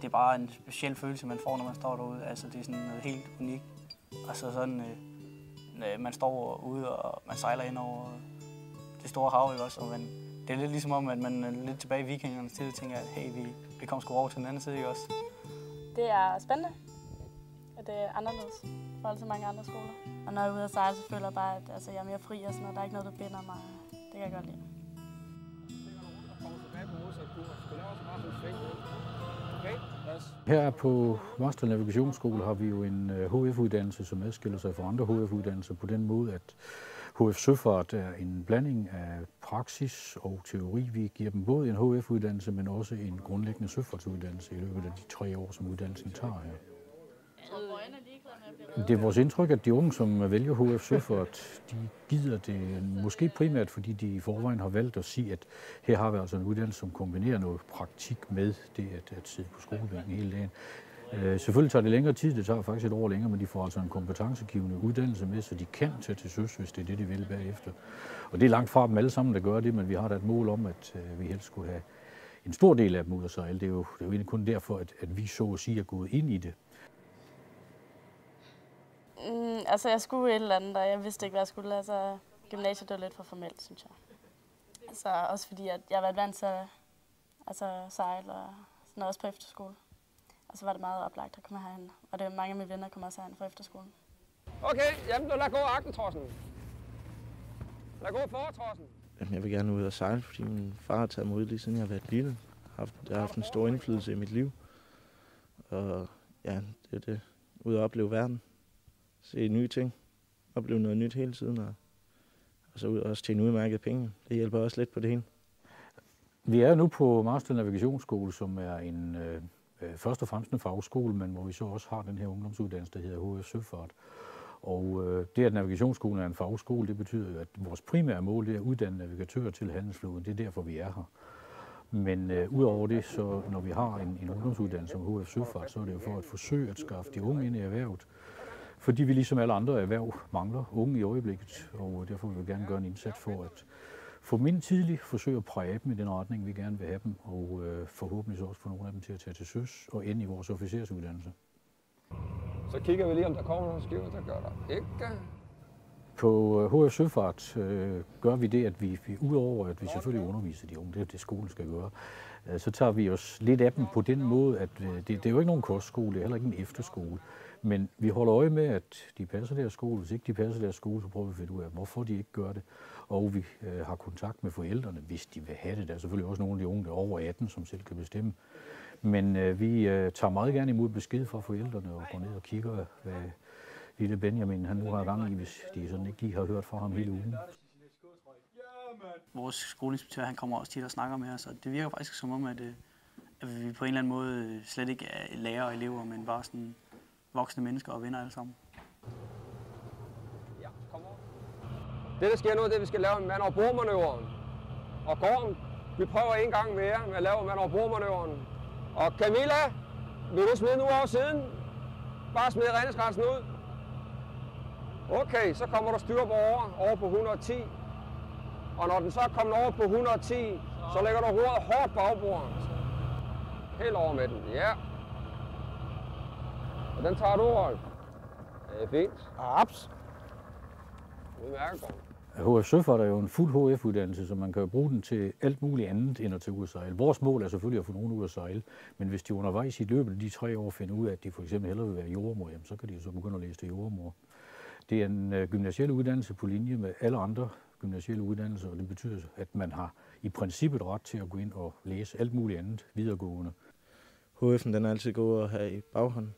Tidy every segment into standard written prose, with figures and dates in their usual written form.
det er bare en speciel følelse, man får, når man står derude. Altså, det er sådan noget helt unikt. Altså sådan, man står ude, og man sejler ind over det store hav, ikke også? Og det er lidt ligesom om, at man er lidt tilbage i vikingernes tid og tænker, at hey, vi kommer sgu over til den anden side, ikke også? Det er spændende, og det er anderledes for altså mange andre skoler. Og når jeg er ude at sejle, så føler jeg bare, at jeg er mere fri og sådan noget. Der er ikke noget, der binder mig. Det kan jeg godt lide. Her på Marstal Navigationsskole har vi jo en HF-uddannelse, som adskiller sig fra andre HF-uddannelser på den måde, at HF Søfart er en blanding af praksis og teori. Vi giver dem både en HF-uddannelse, men også en grundlæggende søfartsuddannelse i løbet af de 3 år, som uddannelsen tager her. Det er vores indtryk, at de unge, som vælger HF Søfart, de gider det måske primært, fordi de i forvejen har valgt at sige, at her har vi altså en uddannelse, som kombinerer noget praktik med det at sidde på skolebænken hele dagen. Selvfølgelig tager det længere tid, det tager faktisk et år længere, men de får altså en kompetencegivende uddannelse med, så de kan tage til søs, hvis det er det, de vil bagefter. Og det er langt fra dem alle sammen, der gør det, men vi har da et mål om, at vi helst skulle have en stor del af dem ud at sejle. Det er jo egentlig kun derfor, at vi så at sige er gået ind i det. Altså, jeg skulle et eller andet, og jeg vidste ikke, hvad jeg skulle. Altså, gymnasiet var lidt for formelt, synes jeg. Altså, også fordi, at jeg har været vant til at sejle og sådan noget, også på efterskole. Og så var det meget oplagt at komme herhen. Og det er mange af mine venner, der kommer også herhen fra efterskolen. Okay, jamen lad gå agtertrossen. Lad gå fortrossen. Jeg vil gerne ud og sejle, fordi min far har taget mig ud lige siden jeg har været lille. Det har haft en stor indflydelse i mit liv. Og ja, det er det. Ud og opleve verden. Se nye ting. Opleve noget nyt hele tiden. Og så ud og også tjene udmærket penge. Det hjælper også lidt på det hele. Vi er nu på Marstal Navigationsskole, som er en først og fremmest en fagskole, men hvor vi så også har den her ungdomsuddannelse, der hedder HF Søfart. Og det, at navigationsskolen er en fagskole, det betyder, at vores primære mål er at uddanne navigatører til handelsflåden. Det er derfor, vi er her. Men udover det, så når vi har en ungdomsuddannelse som HF Søfart, så er det jo for at forsøge at skaffe de unge ind i erhvervet. Fordi vi ligesom alle andre erhverv mangler unge i øjeblikket, og derfor vil vi gerne gøre en indsats for at få dem tidligt, forsøge at præge dem i den retning, vi gerne vil have dem, og forhåbentlig også få nogle af dem til at tage til søs og ind i vores officersuddannelse. Så kigger vi lige, om der kommer nogle skiver, der gør der ikke. På HF Søfart gør vi det, at vi udover at vi selvfølgelig underviser de unge, det er det skolen skal gøre, så tager vi os lidt af dem på den måde, at det er jo ikke nogen kostskole, det er heller ikke en efterskole. Men vi holder øje med, at de passer deres skole. Hvis ikke de passer deres skole, så prøver vi at finde ud af, hvorfor de ikke gør det. Og vi har kontakt med forældrene, hvis de vil have det. Der er selvfølgelig også nogle af de unge, der er over 18, som selv kan bestemme. Men vi tager meget gerne imod besked fra forældrene og går ned og kigger, hvad lille Benjamin han nu har gang i, hvis de sådan ikke lige har hørt fra ham hele ugen. Vores skoleinspektør, han kommer også tit og snakker med os, og det virker faktisk som om, at vi på en eller anden måde slet ikke er lærere og elever, men bare sådan voksne mennesker og venner alle sammen. Ja, kom over. Det, der sker nu, det er, at vi skal lave en mand over bordmanøvren. Og Gorm, vi prøver en gang mere med at lave mand over bordmanøvren. Og Camilla, vil du smide nu over siden? Bare smide redningskransen ud. Okay, så kommer der styrbord over på 110. Og når den så er kommet over på 110, så lægger du roret hårdt bagbord. Helt over med den, ja. Og den tager du, Rolf. Det er fint. Abs. Udmærket, Gorm. HF Søfart er jo en fuld HF-uddannelse, så man kan jo bruge den til alt muligt andet end at tage ud at sejle. Vores mål er selvfølgelig at få nogen ud at sejle, men hvis de undervejs i løbet af de 3 år finder ud af, at de for eksempel hellere vil være jordemor, jamen, så kan de så begynde at læse til jordemor. Det er en gymnasiel uddannelse på linje med alle andre gymnasielle uddannelser, og det betyder, at man har i princippet ret til at gå ind og læse alt muligt andet videregående. HF'en den er altid god at have i baghånden.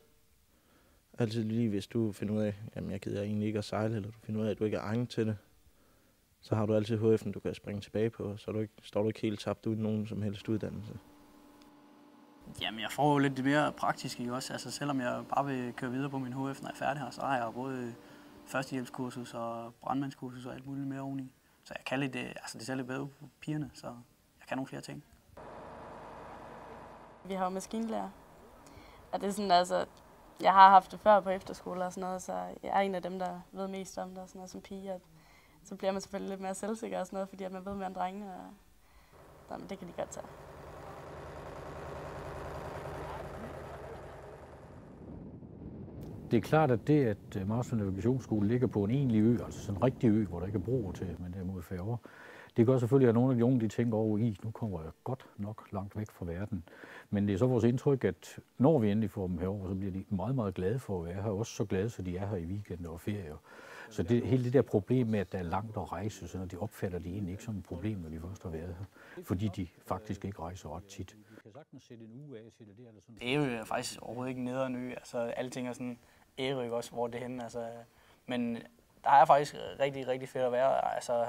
Altid lige hvis du finder ud af, at jeg gider egentlig ikke at sejle, eller du finder ud af, at du ikke er egnet til det, så har du altid HF'en, du kan springe tilbage på, så står du ikke helt tabt uden nogen som helst uddannelse. Jamen, jeg får jo lidt mere praktisk i også. Altså, selvom jeg bare vil køre videre på min HF, når jeg er færdig her, så har jeg både førstehjælpskursus og brandmandskursus og alt muligt mere oveni. Så jeg kan lidt, altså det ser lidt bedre på pigerne, så jeg kan nogle flere ting. Vi har jo maskinlærer. Og det er sådan, altså, jeg har haft det før på efterskole og sådan noget, så jeg er en af dem, der ved mest om det og sådan noget som pige. Så bliver man selvfølgelig lidt mere selvsikker og sådan noget, fordi at man ved mere om drengene, og det kan de godt tage. Det er klart, at det, at Marstal Navigationsskole ligger på en egentlig ø, altså sådan en rigtig ø, hvor der ikke er broer til, men derimod færger, det gør selvfølgelig, at nogle af de unge de tænker over nu kommer jeg godt nok langt væk fra verden. Men det er så vores indtryk, at når vi endelig får dem herover, så bliver de meget, meget glade for at være her. Også så glade, så de er her i weekender og ferier. Så hele det der problem med, at der er langt at rejse, så de opfatter de egentlig ikke som et problem, når de først har været her. Fordi de faktisk ikke rejser ret tit. Ærø er faktisk overhovedet ikke nederen ø. Altså, alting er sådan Ærø også, hvor det er henne. Altså, men der er faktisk rigtig, rigtig fedt at være. Altså,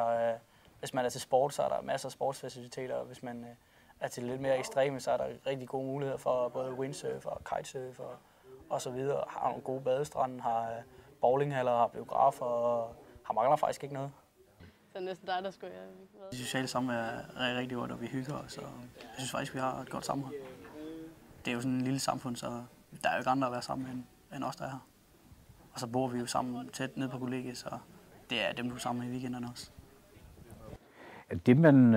hvis man er til sport, så er der masser af sportsfaciliteter. Og hvis man er til lidt mere ekstreme, så er der rigtig gode muligheder for både windsurf og kitesurf og så videre. Har nogle gode badestrande, har bowlinghaller, har biografer og har mangler faktisk ikke noget. Så næsten dig, der skulle jeg med. Det sociale samvær er rigtig godt, og vi hygger os, og jeg synes faktisk, vi har et godt sammenhold. Det er jo sådan et lille samfund, så der er jo ikke andre at være sammen med, end os, der er her. Og så bor vi jo sammen tæt nede på kollegiet, så det er dem, du er sammen i weekenderne også. Det man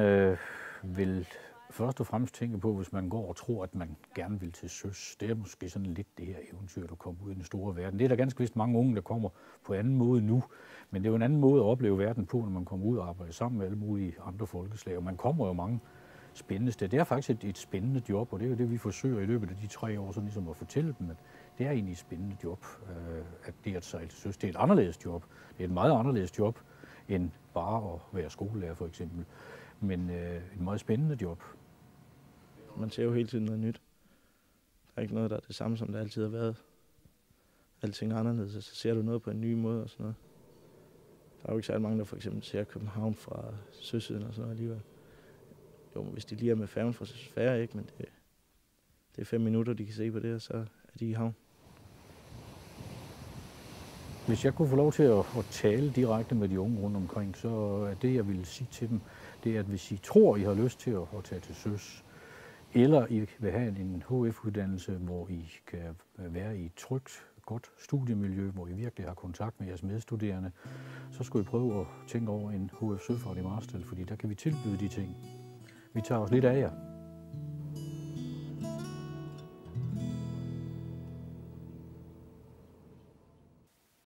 vil først og fremmest tænke på, hvis man går og tror, at man gerne vil til søs, det er måske sådan lidt det her eventyr, der kommer ud i den store verden. Det er der ganske vist mange unge, der kommer på anden måde nu, men det er jo en anden måde at opleve verden på, når man kommer ud og arbejder sammen med alle mulige andre folkeslag. Og man kommer jo mange spændende steder. Det er faktisk et spændende job, og det er jo det, vi forsøger i løbet af de 3 år, så ligesom at fortælle dem, at det er egentlig et spændende job, at det at sejle til søs. Det er et anderledes job. Det er et meget anderledes job, end bare at være skolelærer for eksempel. Men et meget spændende job. Man ser jo hele tiden noget nyt. Der er ikke noget, der er det samme, som det altid har været. Alting er anderledes, og så ser du noget på en ny måde og sådan noget. Der er jo ikke særlig mange, der for eksempel ser København fra søsiden og sådan noget alligevel. Jo, hvis de lige er med færgen fra Færre, ikke, men det er 5 minutter, de kan se på det, og så er de i havn. Hvis jeg kunne få lov til at tale direkte med de unge rundt omkring, så er det, jeg vil sige til dem, det er, at hvis I tror, I har lyst til at tage til søs, eller I vil have en HF-uddannelse, hvor I kan være i et trygt, godt studiemiljø, hvor I virkelig har kontakt med jeres medstuderende, så skulle I prøve at tænke over en HF Søfart i Marstal, fordi der kan vi tilbyde de ting. Vi tager os lidt af jer.